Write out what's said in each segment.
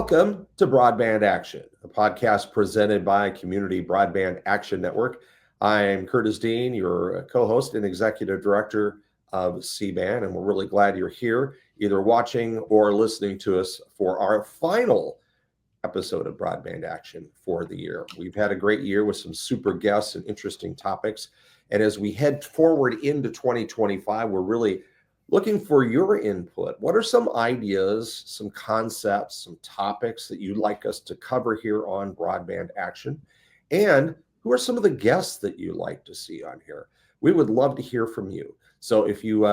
Welcome to Broadband Action, a podcast presented by Community Broadband Action Network. I'm Curtis Dean, your co-host and executive director of C-Band, and we're really glad you're here, either watching or listening to us for our final episode of Broadband Action for the year. We've had a great year with some super guests and interesting topics. And as we head forward into 2025, we're really looking for your input. What are some ideas, some concepts, some topics that you'd like us to cover here on Broadband Action? And who are some of the guests that you like to see on here? We would love to hear from you. So if you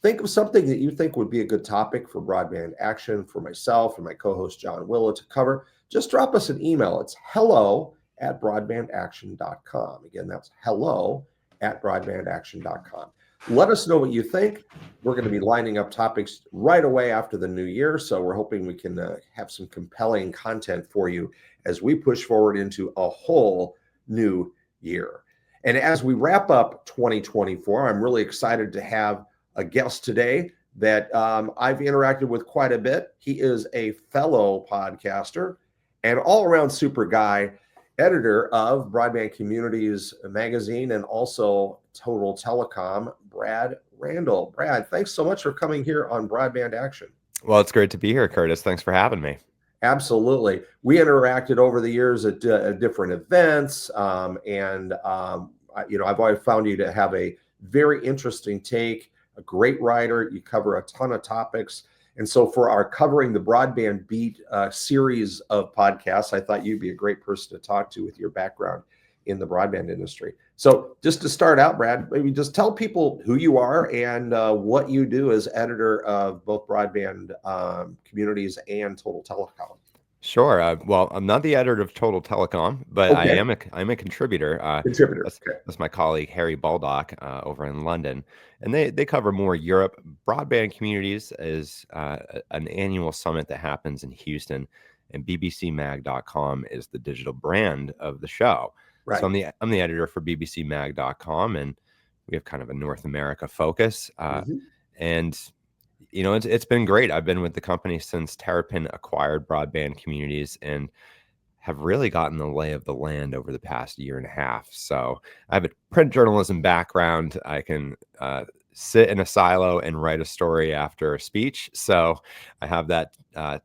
think of something that you think would be a good topic for Broadband Action, for myself and my co-host John Willow to cover, just drop us an email. It's hello@broadbandaction.com. Again, that's hello@broadbandaction.com. Let us know what you think. We're going to be lining up topics right away after the new year. So we're hoping we can have some compelling content for you as we push forward into a whole new year. And as we wrap up 2024, I'm really excited to have a guest today that I've interacted with quite a bit. He is a fellow podcaster and all-around super guy, editor of Broadband Communities magazine and also Total Telecom, Brad Randall. Brad, thanks so much for coming here on Broadband Action. Well, it's great to be here, Curtis. Thanks for having me. Absolutely. We interacted over the years at different events, I've always found you to have a very interesting take, a great writer. You cover a ton of topics. And so for our Covering the Broadband Beat series of podcasts, I thought you'd be a great person to talk to with your background in the broadband industry. So just to start out, Brad, maybe just tell people who you are and what you do as editor of both Broadband Communities and Total Telecom. Sure. Well, I'm not the editor of Total Telecom, but Okay. I'm a contributor. Contributor. That's my colleague Harry Baldock over in London, and they cover more Europe. Broadband Communities is an annual summit that happens in Houston, and bbcmag.com is the digital brand of the show. Right. So I'm the editor for bbcmag.com, and we have kind of a North America focus, and it's been great. I've been with the company since Terrapin acquired Broadband Communities and have really gotten the lay of the land over the past year and a half. So I have a print journalism background. I can sit in a silo and write a story after a speech. So I have that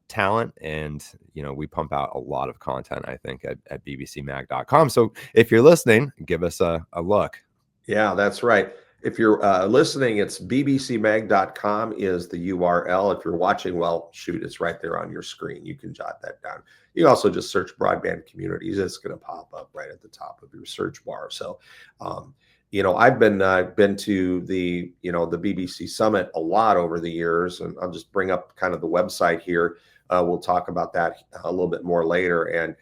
talent, and we pump out a lot of content, I think, at bbcmag.com. So if you're listening, give us a look. Yeah, that's right. If you're listening, it's bbcmag.com is the URL. If you're watching, well, shoot, it's right there on your screen. You can jot that down. You can also just search Broadband Communities. It's going to pop up right at the top of your search bar. So, I've been to the BBC Summit a lot over the years, and I'll just bring up kind of the website here. We'll talk about that a little bit more later. And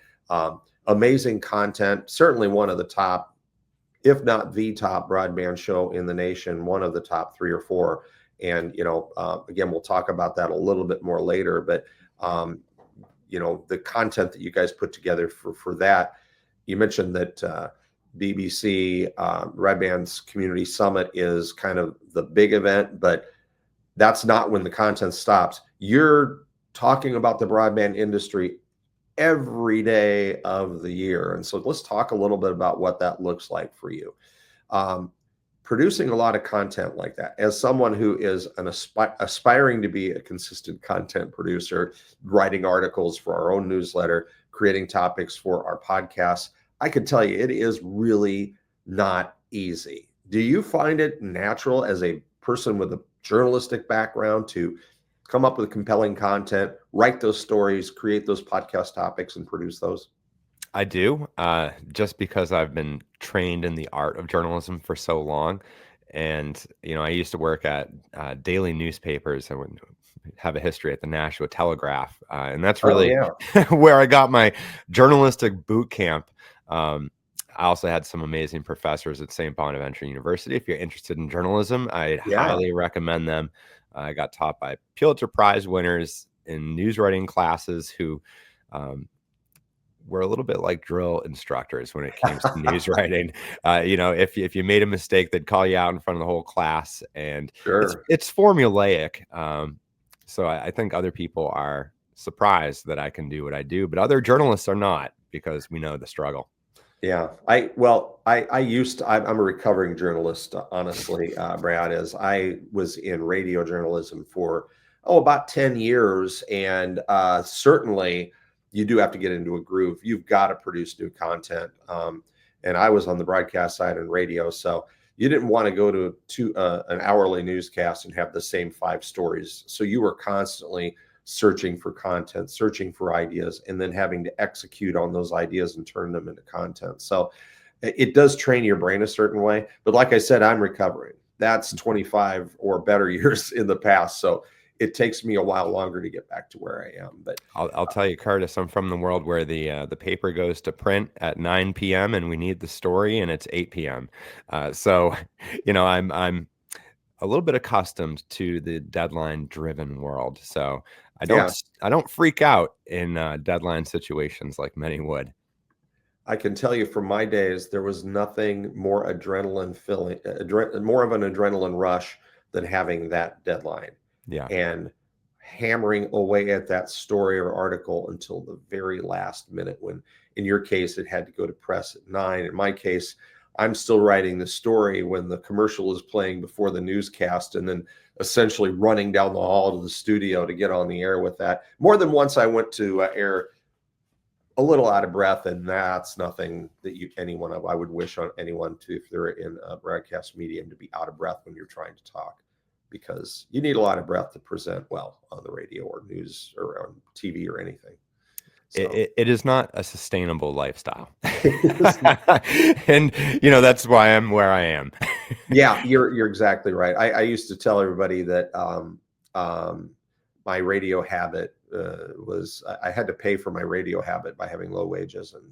amazing content, certainly one of the top, if not the top broadband show in the nation, one of the top 3 or 4. And, again, we'll talk about that a little bit more later, but, the content that you guys put together for that, you mentioned that BBC Broadband's Community Summit is kind of the big event, but that's not when the content stops. You're talking about the broadband industry every day of the year. And so let's talk a little bit about what that looks like for you. Producing a lot of content like that, as someone who is aspiring to be a consistent content producer, writing articles for our own newsletter, creating topics for our podcasts, I can tell you it is really not easy. Do you find it natural as a person with a journalistic background to come up with compelling content, write those stories, create those podcast topics, and produce those? I do, just because I've been trained in the art of journalism for so long. And, I used to work at daily newspapers. I would have a history at the Nashua Telegraph. And that's really where I got my journalistic boot camp. I also had some amazing professors at St. Bonaventure University. If you're interested in journalism, I highly recommend them. I got taught by Pulitzer Prize winners in news writing classes who were a little bit like drill instructors when it came to news writing. If you made a mistake, they'd call you out in front of the whole class, and it's formulaic. So I think other people are surprised that I can do what I do, but other journalists are not because we know the struggle. Yeah, I'm a recovering journalist, honestly, Brad, as I was in radio journalism for, about 10 years. And certainly you do have to get into a groove. You've got to produce new content. And I was on the broadcast side and radio. So you didn't want to go to an hourly newscast and have the same 5 stories. So you were constantly searching for content, searching for ideas, and then having to execute on those ideas and turn them into content. So it does train your brain a certain way. But like I said, I'm recovering. That's 25 or better years in the past. So it takes me a while longer to get back to where I am. But I'll tell you, Curtis, I'm from the world where the paper goes to print at 9 p.m. and we need the story, and it's 8 p.m. So, I'm a little bit accustomed to the deadline-driven world. So yeah, I don't freak out in deadline situations like many would. I can tell you from my days, there was nothing more more of an adrenaline rush than having that deadline Yeah. and hammering away at that story or article until the very last minute. When in your case, it had to go to press at 9. In my case, I'm still writing the story when the commercial is playing before the newscast, and then essentially running down the hall to the studio to get on the air with that. More than once, I went to air a little out of breath, and that's nothing that I would wish on anyone to, if they're in a broadcast medium, to be out of breath when you're trying to talk, because you need a lot of breath to present well on the radio or news or on TV or anything. So It is not a sustainable lifestyle. And, that's why I'm where I am. yeah, you're exactly right. I used to tell everybody that my radio habit was, I had to pay for my radio habit by having low wages and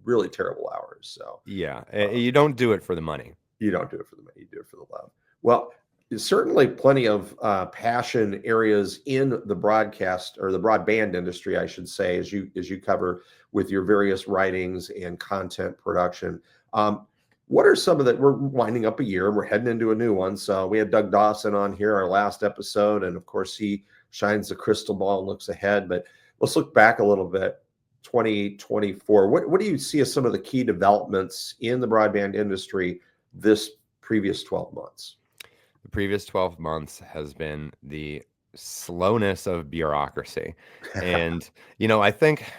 really terrible hours. So Yeah, you don't do it for the money. you don't do it for the money, you do it for the love. Well, there's certainly plenty of passion areas in the broadcast, or the broadband industry, I should say, as you cover with your various writings and content production. What are some of the, we're winding up a year and we're heading into a new one. So we had Doug Dawson on here, our last episode, and of course he shines the crystal ball and looks ahead. But let's look back a little bit. 2024. What do you see as some of the key developments in the broadband industry this previous 12 months? The previous 12 months has been the slowness of bureaucracy. And, I think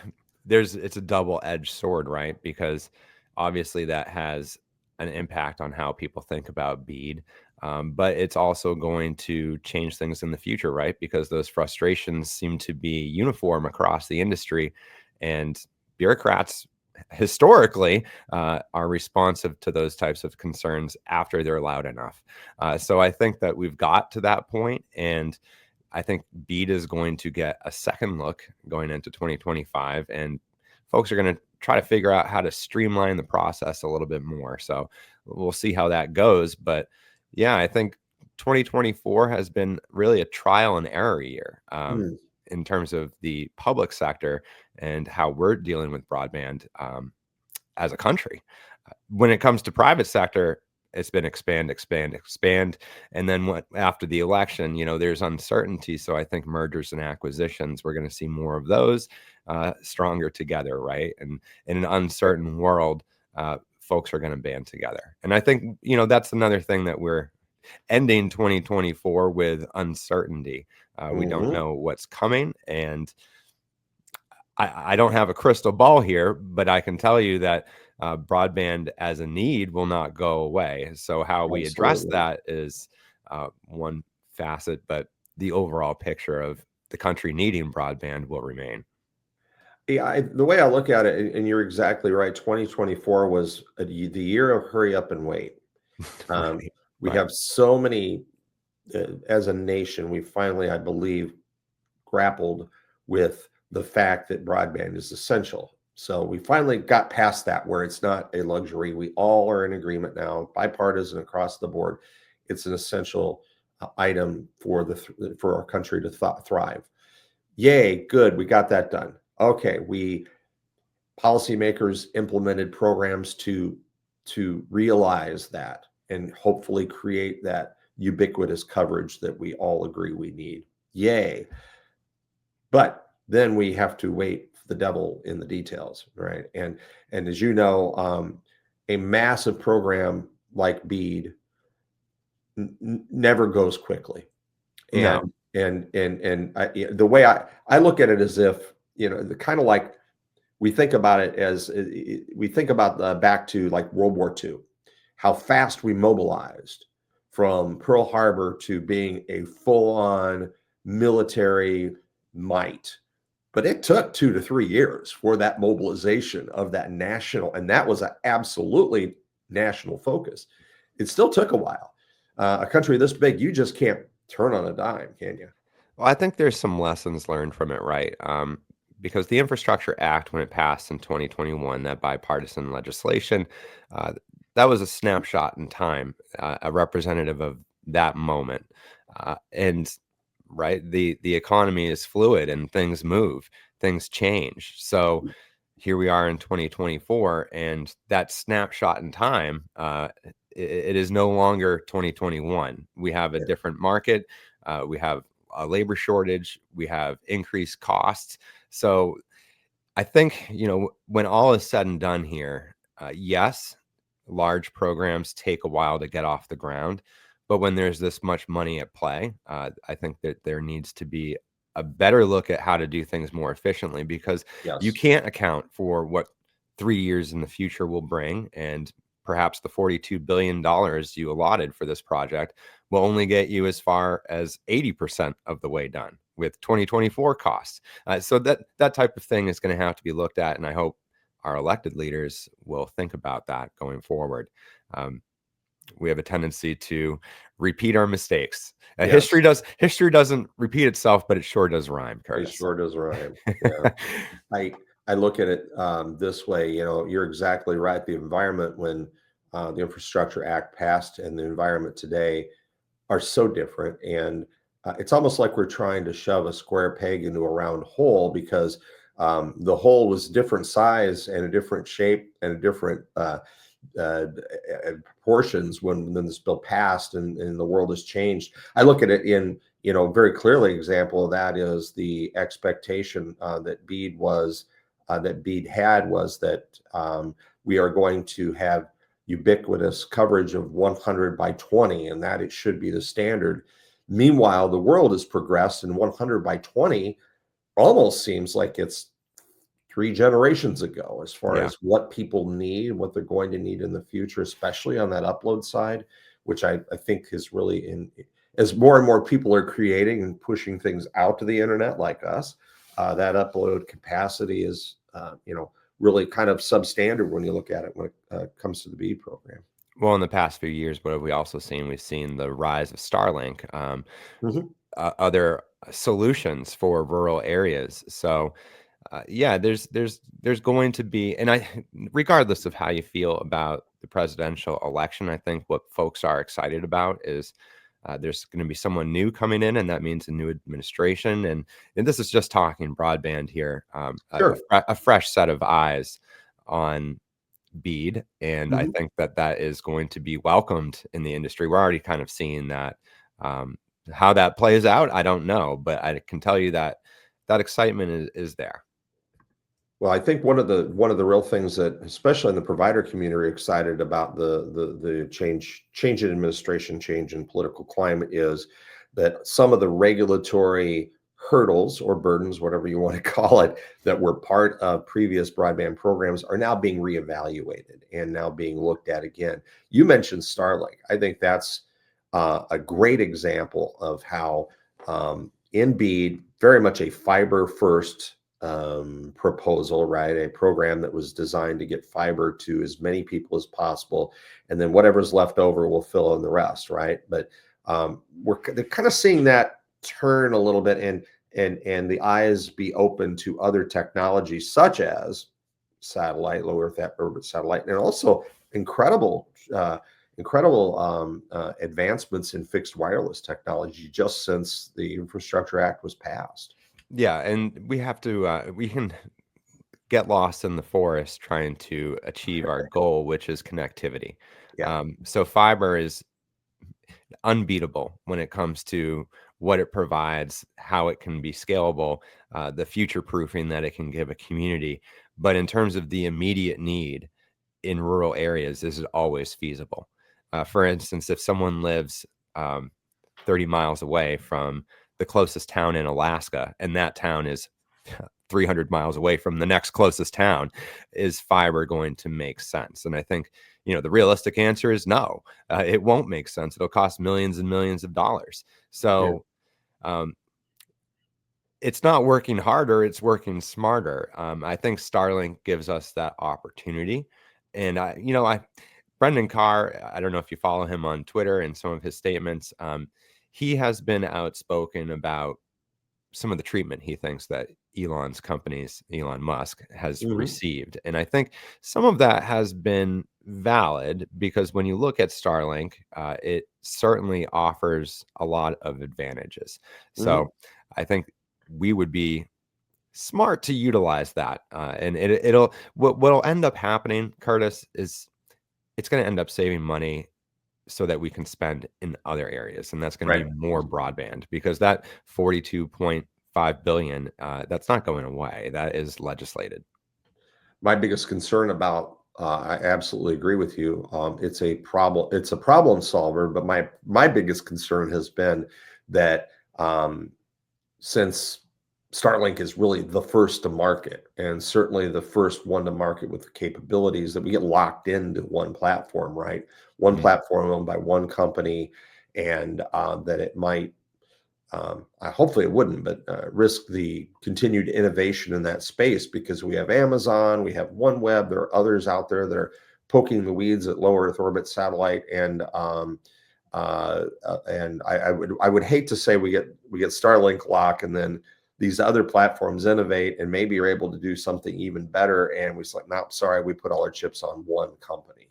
it's a double-edged sword, right? Because obviously that has an impact on how people think about BEAD. But it's also going to change things in the future, right? Because those frustrations seem to be uniform across the industry, and bureaucrats historically are responsive to those types of concerns after they're loud enough. So I think that we've got to that point, and I think BEAD is going to get a second look going into 2025, and folks are going to try to figure out how to streamline the process a little bit more. So we'll see how that goes. But yeah, I think 2024 has been really a trial and error year in terms of the public sector and how we're dealing with broadband as a country. When it comes to private sector, it's been expand. And then after the election, there's uncertainty. So I think mergers and acquisitions, we're going to see more of those stronger together, right? And in an uncertain world, folks are going to band together. And I think, that's another thing that we're ending 2024 with uncertainty. We don't know what's coming. And I don't have a crystal ball here, but I can tell you that broadband as a need will not go away. So how we address that is one facet, but the overall picture of the country needing broadband will remain. Yeah, the way I look at it, and you're exactly right, 2024 was the year of hurry up and wait. Right. We have so many, as a nation, we finally, I believe, grappled with the fact that broadband is essential. So we finally got past that, where it's not a luxury. We all are in agreement now, bipartisan across the board. It's an essential item for our country to thrive. Yay, good, we got that done. Okay, policymakers implemented programs to realize that and hopefully create that ubiquitous coverage that we all agree we need. Yay. But then we have to wait for the devil in the details, right? And as you know, a massive program like BEAD never goes quickly. No. The way I look at it as if, the kind of like we think about it as we think about back to like World War II, how fast we mobilized from Pearl Harbor to being a full-on military might. But it took 2 to 3 years for that mobilization of that national, and that was an absolutely national focus. It still took a while. A country this big, you just can't turn on a dime, can you? Well, I think there's some lessons learned from it, right? Because the Infrastructure Act, when it passed in 2021, that bipartisan legislation, uh, that was a snapshot in time, a representative of that moment. And right, the economy is fluid and things move, things change. So here we are in 2024, and that snapshot in time, it is no longer 2021. We have a Yeah. different market. We have a labor shortage. We have increased costs. So I think, when all is said and done here, yes, large programs take a while to get off the ground. But when there's this much money at play, I think that there needs to be a better look at how to do things more efficiently, because you Yes. can't account for what 3 years in the future will bring. And perhaps the $42 billion you allotted for this project will only get you as far as 80% of the way done with 2024 costs. So that type of thing is going to have to be looked at, and I hope our elected leaders will think about that going forward. Um, we have a tendency to repeat our mistakes. Yes. History doesn't repeat itself, but it sure does rhyme, It Curtis. sure does rhyme. Yeah. I look at it this way. You're exactly right. The environment when the Infrastructure Act passed and the environment today are so different, and it's almost like we're trying to shove a square peg into a round hole because the hole was different size and a different shape and a different proportions when this bill passed, and the world has changed. I look at it in, very clearly example of that is the expectation that BEAD had was that we are going to have ubiquitous coverage of 100 by 20, and that it should be the standard. Meanwhile, the world has progressed, and 100 by 20 almost seems like it's 3 generations ago as far Yeah. as what people need, what they're going to need in the future, especially on that upload side, which I think is really as more and more people are creating and pushing things out to the internet like us, that upload capacity is, really kind of substandard when you look at it when it comes to the BEAD program. Well, in the past few years, what have we also seen? We've seen the rise of Starlink, Mhm. other solutions for rural areas. So yeah, there's going to be, and regardless of how you feel about the presidential election, I think what folks are excited about is there's going to be someone new coming in, and that means a new administration. And this is just talking broadband here, Sure. a fresh set of eyes on BEAD, and I Mhm. think that is going to be welcomed in the industry. We're already kind of seeing that. How that plays out, I don't know, but I can tell you that that excitement is there. Well, I think one of the real things that, especially in the provider community, are excited about the change in administration, change in political climate is that some of the regulatory hurdles or burdens, whatever you want to call it, that were part of previous broadband programs are now being reevaluated and now being looked at again. You mentioned Starlink. I think that's a great example of how in BEAD, very much a fiber first proposal, right? A program that was designed to get fiber to as many people as possible, and then whatever's left over will fill in the rest, right? But they're kind of seeing that turn a little bit, and the eyes be open to other technologies such as satellite, low Earth orbit satellite, and also incredible. Incredible advancements in fixed wireless technology just since the Infrastructure Act was passed. Yeah, and we have to we can get lost in the forest trying to achieve our goal, which is connectivity. Yeah. So fiber is unbeatable when it comes to what it provides, how it can be scalable, the future proofing that it can give a community. But in terms of the immediate need in rural areas, this is always feasible. For instance, if someone lives 30 miles away from the closest town in Alaska, and that town is 300 miles away from the next closest town, is fiber going to make sense? And I think, the realistic answer is no. It won't make sense. It'll cost millions and millions of dollars. Yeah. So um, it's not working harder, it's working smarter. I think Starlink gives us that opportunity. And Brendan Carr, I don't know if you follow him on Twitter and some of his statements. He has been outspoken about some of the treatment he thinks that Elon's companies, Elon Musk, has Mhm. received. And I think some of that has been valid, because when you look at Starlink, it certainly offers a lot of advantages. Mhm. So I think we would be smart to utilize that. And it'll, what'll end up happening, Curtis, is it's going to end up saving money so that we can spend in other areas, and that's going to Right. be more broadband, because that 42.5 billion, that's not going away. That is legislated. My biggest concern about I absolutely agree with you. It's a problem. It's a problem solver, but my biggest concern has been that um, since Starlink is really the first to market, and certainly the first one to market with the capabilities, that we get locked into one platform, right? One Mhm. platform owned by one company, and that it might hopefully it wouldn't, but risk the continued innovation in that space, because we have Amazon, we have OneWeb, there are others out there that are poking the weeds at low Earth orbit satellite, and I would hate to say we get Starlink lock, and then these other platforms innovate and maybe are able to do something even better, and we say, like, no, sorry, we put all our chips on one company.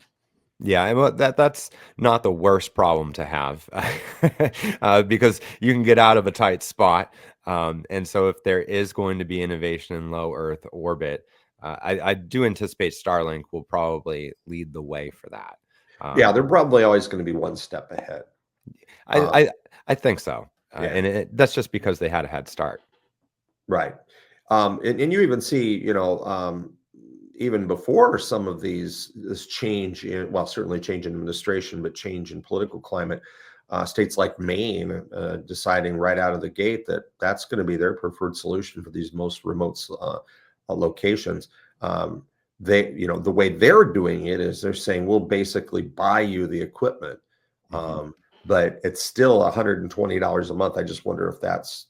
Yeah, and that's not the worst problem to have, because you can get out of a tight spot. And so, if there is going to be innovation in low Earth orbit, I do anticipate Starlink will probably lead the way for that. Yeah, Um, they're probably always going to be one step ahead. I, Um, I I think so, yeah. and that's just because they had a head start. Right. And you even see, even before some of this change in, well, certainly change in administration, but change in political climate, states like Maine deciding right out of the gate that that's going to be their preferred solution for these most remote locations. Um, the way they're doing it is they're saying, we'll basically buy you the equipment, Mhm. um, but it's still $120 a month. I just wonder if that's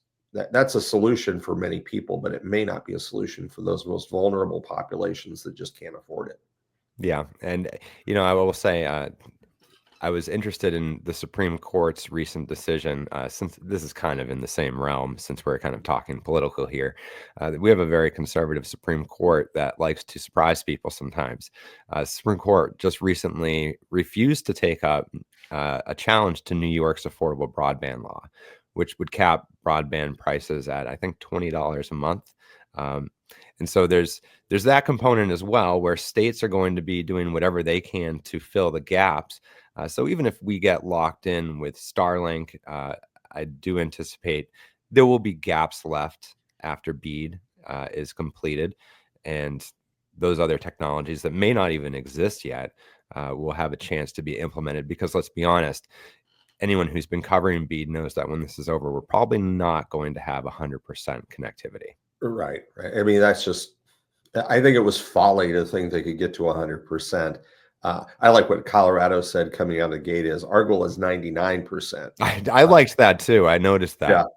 a solution for many people, but it may not be a solution for those most vulnerable populations that just can't afford it. Yeah, and I will say, I was interested in the Supreme Court's recent decision, since this is kind of in the same realm, since we're kind of talking political here. We have a very conservative Supreme Court that likes to surprise people sometimes. Supreme Court just recently refused to take up a challenge to New York's affordable broadband law, which would cap broadband prices at, I think, $20 a month. Um, and so there's that component as well, where states are going to be doing whatever they can to fill the gaps. So even if we get locked in with Starlink, I do anticipate there will be gaps left after BEAD is completed, and those other technologies that may not even exist yet will have a chance to be implemented. Because let's be honest, anyone who's been covering BEAD knows that when this is over, we're probably not going to have 100% connectivity. Right, right. I mean, that's just, I think it was folly to think they could get to 100%. I like what Colorado said coming out of the gate is our goal is 99%. I liked that too. I noticed Yeah, that.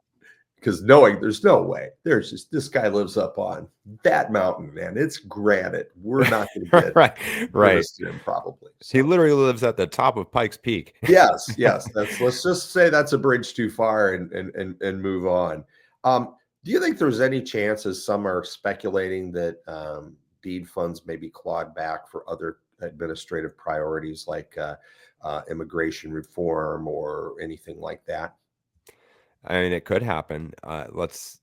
because knowing there's no way. There's just, this guy lives up on that mountain, man. It's granite. We're not going to get Right, right. service to him probably. He So literally lives at the top of Pikes Peak. yes, yes. Let's just say that's a bridge too far, and move on. Do you think there's any chances, some are speculating, that BEAD funds may be clawed back for other administrative priorities like immigration reform or anything like that? I mean, it could happen. Let's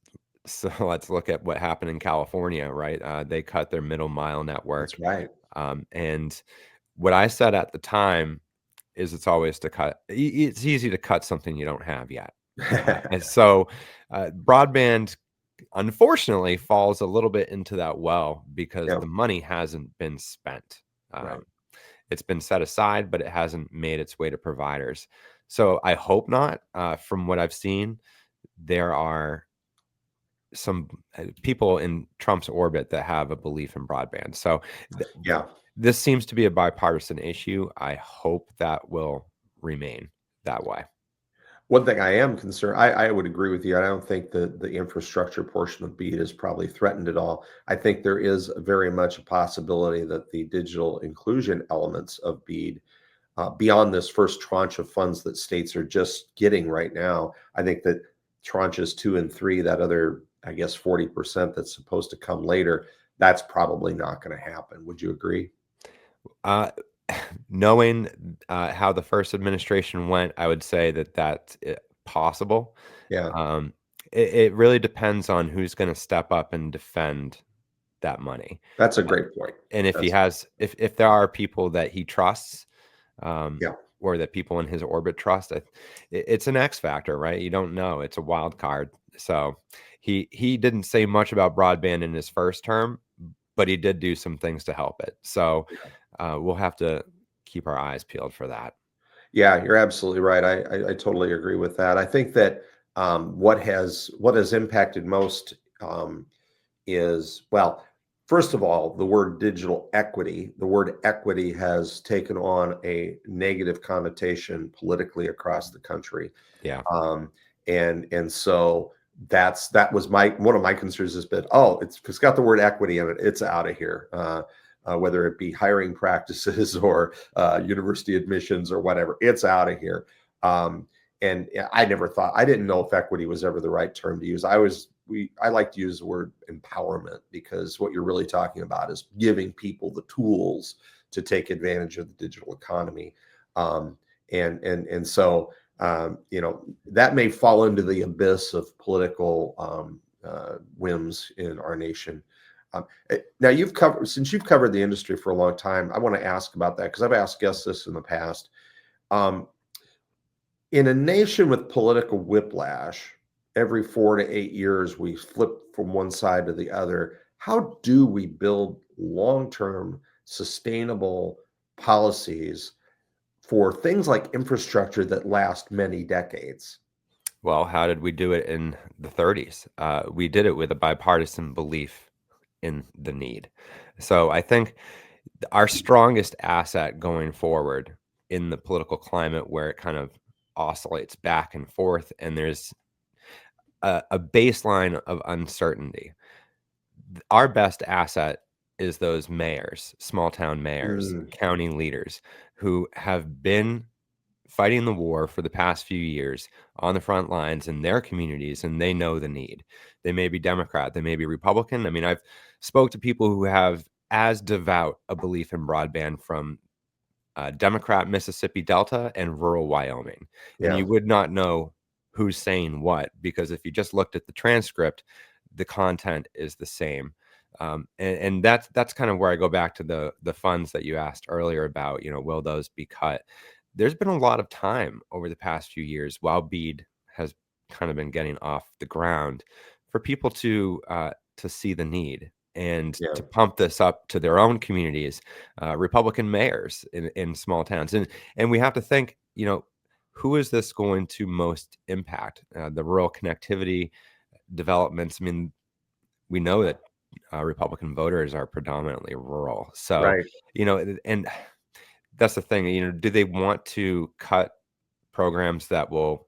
look at what happened in California, right? They cut their middle mile That's network, right. and what I said at the time is it's always to cut. It's easy to cut something you don't have yet, And so broadband, unfortunately, falls a little bit into that well because Yeah, the money hasn't been spent. right. It's been set aside, but it hasn't made its way to providers. So I hope not. From what I've seen, there are some people in Trump's orbit that have a belief in broadband. So th- Yeah. this seems to be a bipartisan issue. I hope that will remain that way. One thing I am concerned, I would agree with you. I don't think the infrastructure portion of BEAD is probably threatened at all. I think there is very much a possibility that the digital inclusion elements of BEAD, beyond this first tranche of funds that states are just getting right now, I think that tranches 2 and 3, that other, I guess, 40% that's supposed to come later, that's probably not going to happen. Would you agree? Uh, knowing how the first administration went, I would say that that's possible. Yeah, Um, it really depends on who's going to step up and defend that money. that's a Uh, great point. and if he That's has, if there are people that he trusts, um, yeah. or that people in his orbit trust, it's an X factor, right? You don't know. It's a wild card. So he didn't say much about broadband in his first term, but he did do some things to help it. So we'll have to keep our eyes peeled for that. Yeah, you're absolutely right. I totally agree with that. I think that what has impacted most is, well, first of all, the word digital equity. The word equity has taken on a negative connotation politically across the country. Yeah. And so that was my one of my concerns has been, oh, it's got the word equity in it, it's out of here. Whether it be hiring practices or university admissions or whatever, it's out of here. And yeah, I didn't know if equity was ever the right term to use. I like to use the word empowerment, because what you're really talking about is giving people the tools to take advantage of the digital economy. Um, and so that may fall into the abyss of political whims in our nation. Now since you've covered the industry for a long time, I want to ask about that, because I've asked guests this in the past. Um, in a nation with political whiplash, every 4 to 8 years we flip from one side to the other. How do we build long-term sustainable policies for things like infrastructure that last many decades? Well, how did we do it in the 30s? We did it with a bipartisan belief in the need. So I think our strongest asset going forward in the political climate where it kind of oscillates back and forth and there's a baseline of uncertainty. Our best asset is those mayors, small town mayors, Mm, county leaders who have been fighting the war for the past few years on the front lines in their communities, and they know the need. They may be Democrat, they may be Republican. I mean, I've spoke to people who have as devout a belief in broadband from Democrat Mississippi Delta and rural Wyoming, and yeah, you would not know who's saying what, because if you just looked at the transcript, the content is the same. And that's kind of where I go back to the funds that you asked earlier about. Will those be cut? There's been a lot of time over the past few years while BEAD has kind of been getting off the ground for people to see the need and yeah, to pump this up to their own communities, Republican mayors in small towns, and we have to think, who is this going to most impact? The rural connectivity developments. I mean, we know that Republican voters are predominantly rural, so right. and that's the thing. Do they want to cut programs that will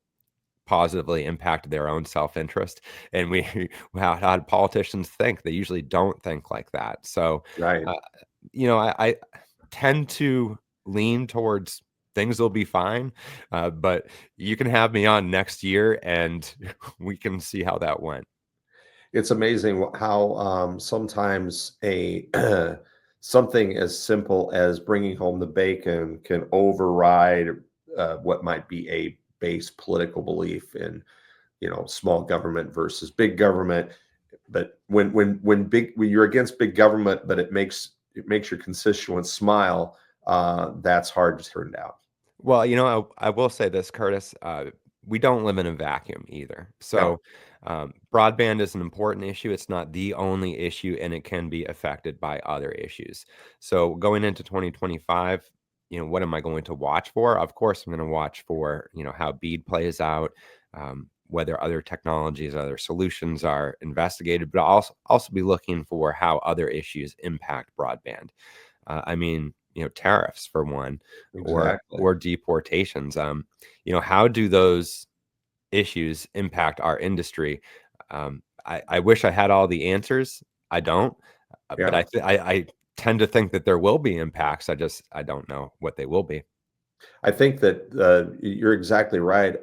positively impact their own self-interest? And how do politicians think? They usually don't think like that. So, Right. uh, I tend to lean towards things will be fine, but you can have me on next year and we can see how that went. It's amazing how sometimes a something as simple as bringing home the bacon can override what might be a base political belief in, small government versus big government. But when you're against big government, but it makes your constituents smile, that's hard to turn down. Well, I will say this, Curtis. we don't live in a vacuum either. No, So broadband is an important issue. It's not the only issue, and it can be affected by other issues. So going into 2025, what am I going to watch for? Of course, I'm going to watch for, how BEAD plays out, whether other technologies, other solutions are investigated, but I'll also be looking for how other issues impact broadband. I mean, tariffs for one, or exactly. deportations. How do those issues impact our industry? I wish I had all the answers. I don't, but Yeah. I tend to think that there will be impacts. I don't know what they will be. I think that you're exactly right.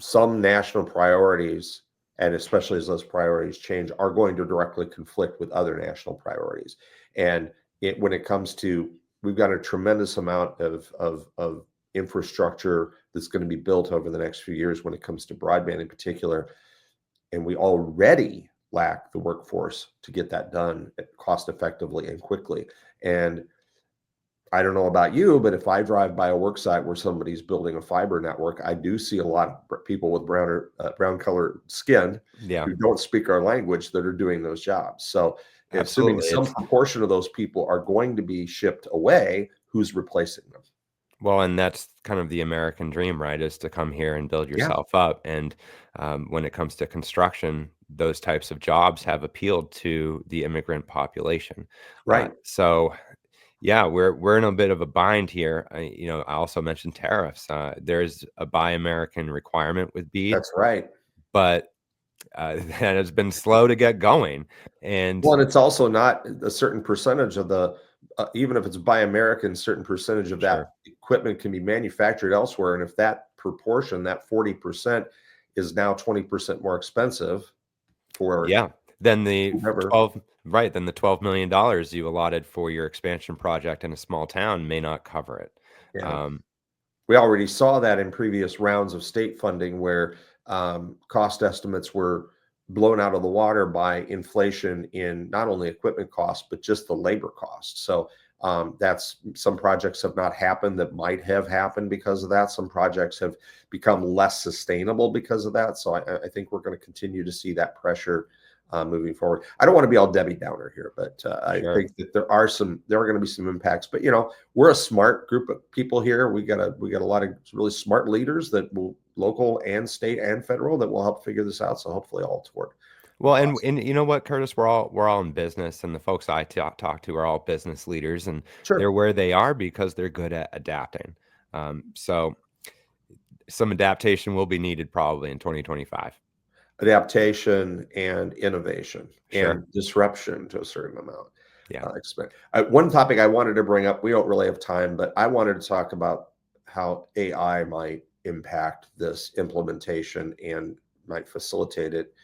Some national priorities, and especially as those priorities change, are going to directly conflict with other national priorities. And when it comes to, we've got a tremendous amount of infrastructure that's going to be built over the next few years when it comes to broadband in particular. And we already lack the workforce to get that done cost effectively and quickly. And I don't know about you, but if I drive by a work site where somebody's building a fiber network, I do see a lot of people with brown colored skin Yeah, who don't speak our language that are doing those jobs. So, assuming absolutely. some proportion of those people are going to be shipped away, who's replacing them? And that's kind of the American dream, right? Is to come here and build Yeah, yourself up. And when it comes to construction, those types of jobs have appealed to the immigrant population. right. So, yeah, we're in a bit of a bind here. I also mentioned tariffs. There's a Buy American requirement with BEAD, That's right. but that has been slow to get going. And Well, and it's also not a certain percentage of the, even if it's Buy American, certain percentage of that sure, equipment can be manufactured elsewhere. And if that proportion, that 40%, is now 20% more expensive for yeah, then the whoever. 12 right, then the $12 million you allotted for your expansion project in a small town may not cover it. Yeah. Um, We already saw that in previous rounds of state funding where cost estimates were blown out of the water by inflation in not only equipment costs, but just the labor costs. So that's, some projects have not happened that might have happened because of that. Some projects have become less sustainable because of that. So I think we're going to continue to see that pressure moving forward. I don't want to be all Debbie Downer here, but I sure. think that there are going to be some impacts. But we're a smart group of people here. We got a lot of really smart leaders that will, local and state and federal, that will help figure this out. So hopefully all toward a Well, and positive. and you know what, Curtis, we're all in business, and the folks I talk to are all business leaders, and they're Sure. where they are because they're good at adapting. So some adaptation will be needed probably in 2025. Adaptation and innovation Sure. and disruption to a certain amount. Yeah. Expect one topic I wanted to bring up. We don't really have time, but I wanted to talk about how AI might impact this implementation and might facilitate it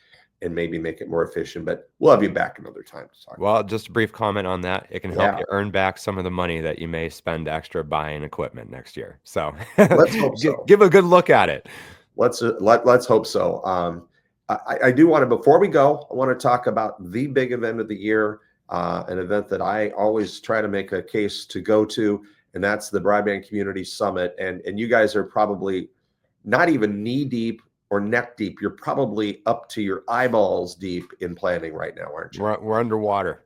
and maybe make it more efficient. But we'll have you back another time to talk about Well, just a brief comment on that. It can it. help Yeah, you earn back some of the money that you may spend extra buying equipment next year. So let's hope so. give a good look at it. Let's hope so. I do want to, before we go, I want to talk about the big event of the year, an event that I always try to make a case to go to, and that's the Broadband Community Summit. And you guys are probably not even knee deep or neck deep. You're probably up to your eyeballs deep in planning right now, aren't you? We're underwater.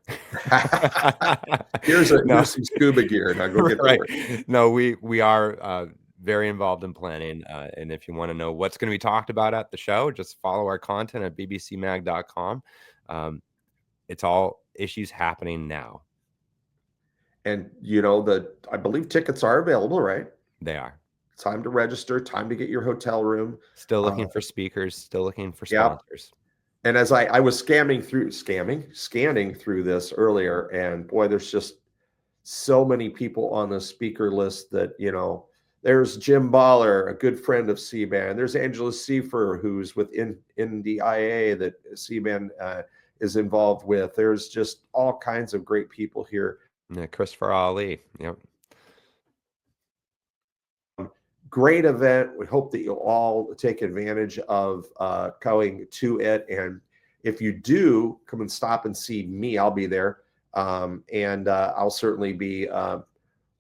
here's No, some scuba gear. Now go get to right. work. No, we are very involved in planning. And if you want to know what's going to be talked about at the show, just follow our content at bbcmag.com. It's all issues happening now. And I believe tickets are available, right? They are Time to register, time to get your hotel room. still Uh, looking for speakers, still looking for yeah. sponsors. And as I was scanning through this earlier, and boy, there's just so many people on the speaker list that, there's Jim Baller, a good friend of C-band. There's Angela Seifer, who's with NDIA that C-band is involved with. There's just all kinds of great people here. Yeah, Christopher Ali. Yep. Great event. We hope that you'll all take advantage of going to it. And if you do come and stop and see me, I'll be there. And I'll certainly be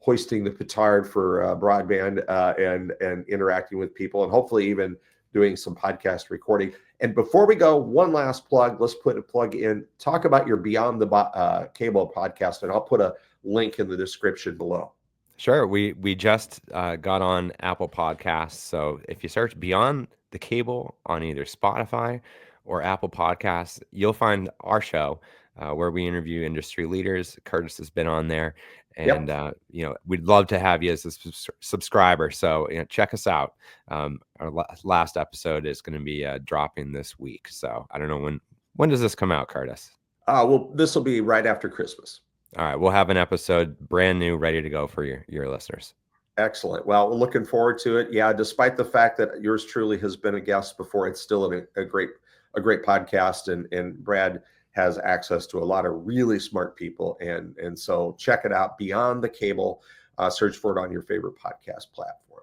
hoisting the petard for broadband and interacting with people, and hopefully even doing some podcast recording. And before we go, one last plug. Let's put a plug in. Talk about your Beyond the Cable podcast, and I'll put a link in the description below. Sure. We just got on Apple Podcasts. So if you search Beyond the Cable on either Spotify or Apple Podcasts, you'll find our show where we interview industry leaders. Curtis has been on there, and we'd love to have you as a subscriber. So check us out. Our last episode is going to be dropping this week. So I don't know when does this come out, Curtis? Well, this will be right after Christmas. All right, we'll have an episode brand new, ready to go for your listeners. Excellent. Well, we're looking forward to it. Yeah, despite the fact that yours truly has been a guest before, it's still a great podcast, and Brad has access to a lot of really smart people, and so check it out. Beyond the Cable. Search for it on your favorite podcast platform.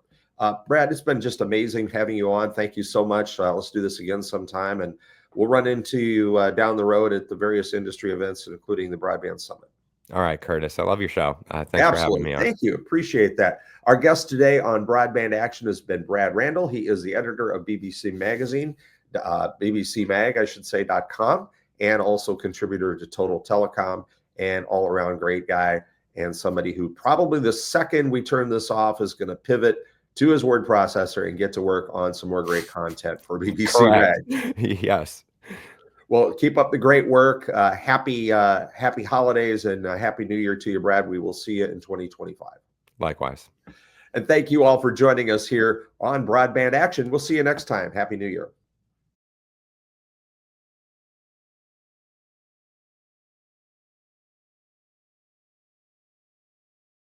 Brad, it's been just amazing having you on. Thank you so much. Let's do this again sometime, and we'll run into you down the road at the various industry events, including the Broadband Summit. All right, Curtis. I love your show. Thanks Absolutely. for having me on. Thank you. Appreciate that. Our guest today on Broadband Action has been Brad Randall. He is the editor of BBC Magazine, bbcmag.com, and also contributor to Total Telecom, and all-around great guy, and somebody who probably the second we turn this off is going to pivot to his word processor and get to work on some more great content for BBC Mag. Yes. Well, keep up the great work. Happy holidays and happy New Year to you, Brad. We will see you in 2025. Likewise. And thank you all for joining us here on Broadband Action. We'll see you next time. Happy New Year.